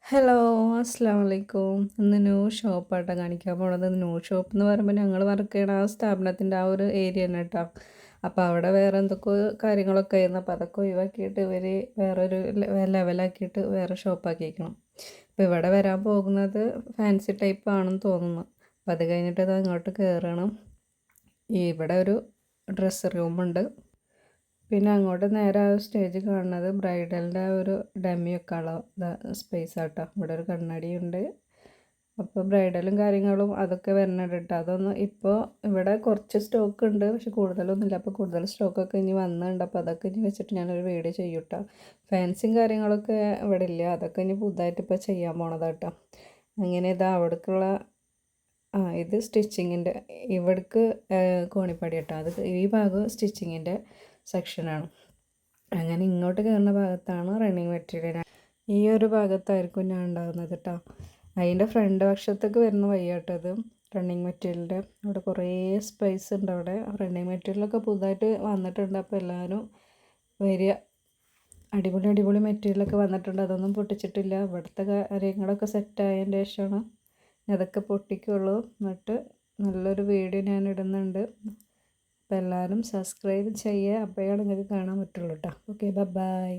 Hello, അസ്സലാമു അലൈക്കും. ഇന്ന് ന്യൂ ഷോപ്പാട്ടോ കാണിക്കാൻ പോണത്. ന്യൂ ഷോപ്പ് എന്ന് പറയുമ്പോൾ ഞങ്ങൾ വർക്ക് ചെയ്യണ ആ സ്ഥാപനത്തിൻ്റെ ആ ഒരു ഏരിയ തന്നെ കേട്ടോ. അപ്പോൾ അവിടെ വേറെ എന്തൊക്കെയോ കാര്യങ്ങളൊക്കെ ആയിരുന്നു. അപ്പോൾ അതൊക്കെ ഒഴിവാക്കിയിട്ട് ഇവർ വേറൊരു ലെവലാക്കിയിട്ട് വേറെ ഷോപ്പാക്കിയിരിക്കണം. അപ്പോൾ ഇവിടെ വരാൻ പോകുന്നത് ഫാൻസി ടൈപ്പ് ആണെന്ന് തോന്നുന്നു. അപ്പോൾ അത് കഴിഞ്ഞിട്ട് ഇത് അങ്ങോട്ട് കയറണം. ഇവിടെ ഒരു ഡ്രസ്സ് റൂമുണ്ട്. പിന്നെ അങ്ങോട്ട് നേരെ ആ സ്റ്റേജ് കാണുന്നത് ബ്രൈഡലിൻ്റെ ഒരു ഡമ്മി വെക്കാനുള്ള സ്പേസ് ആട്ടോ. ഇവിടെ ഒരു കണ്ണാടിയുണ്ട്. അപ്പോൾ ബ്രൈഡലും കാര്യങ്ങളും അതൊക്കെ വരുന്നുണ്ട് കേട്ടോ. അതൊന്നും ഇപ്പോൾ ഇവിടെ കുറച്ച് സ്റ്റോക്ക് ഉണ്ട്, പക്ഷെ കൂടുതലൊന്നുമില്ല. അപ്പോൾ കൂടുതൽ സ്റ്റോക്കൊക്കെ ഇനി വന്നിട്ടുണ്ട്. അപ്പോൾ അതൊക്കെ ഇനി വെച്ചിട്ട് ഞാനൊരു വീഡിയോ ചെയ്യും കേട്ടോ. ഫാൻസിയും കാര്യങ്ങളൊക്കെ ഇവിടെ ഇല്ല, അതൊക്കെ ഇനി പുതുതായിട്ട് ഇപ്പോൾ ചെയ്യാൻ പോണതാട്ടോ. അങ്ങനെ ഇതാ അവിടേക്കുള്ള ഇത് സ്റ്റിച്ചിങ്ങിൻ്റെ ഇവിടേക്ക് കോണിപ്പടി കേട്ടോ. അത് ഈ ഭാഗം സ്റ്റിച്ചിങ്ങിൻ്റെ സെക്ഷനാണ്. അങ്ങനെ ഇങ്ങോട്ട് കയറുന്ന ഭാഗത്താണ് റണ്ണിങ് മെറ്റീരിയൽ. ഈ ഒരു ഭാഗത്തായിരിക്കും ഞാൻ ഉണ്ടാകുന്നത് കേട്ടോ. അതിൻ്റെ ഫ്രണ്ട് വശത്തേക്ക് വരുന്ന വഴിയാട്ടത് റണ്ണിങ് മെറ്റീരിയലിൻ്റെ. അവിടെ കുറേ സ്പേസ് ഉണ്ട് അവിടെ. റണ്ണിങ് മെറ്റീരിയലൊക്കെ പുതുതായിട്ട് വന്നിട്ടുണ്ട്. അപ്പോൾ എല്ലാവരും വരിക. അടിപൊളി അടിപൊളി മെറ്റീരിയലൊക്കെ വന്നിട്ടുണ്ട്. അതൊന്നും പൊട്ടിച്ചിട്ടില്ല. ഇവിടുത്തെ കാര്യങ്ങളൊക്കെ സെറ്റായതിന് ശേഷമാണ് അതൊക്കെ പൊട്ടിക്കുള്ളൂ. എന്നിട്ട് നല്ലൊരു വീഡിയോ ഞാൻ ഇടുന്നുണ്ട്. അപ്പോൾ എല്ലാവരും സബ്സ്ക്രൈബ് ചെയ്യുക. അപ്പോഴാണ് നിങ്ങൾക്ക് കാണാൻ പറ്റുള്ളൂ കേട്ടോ. Okay, by.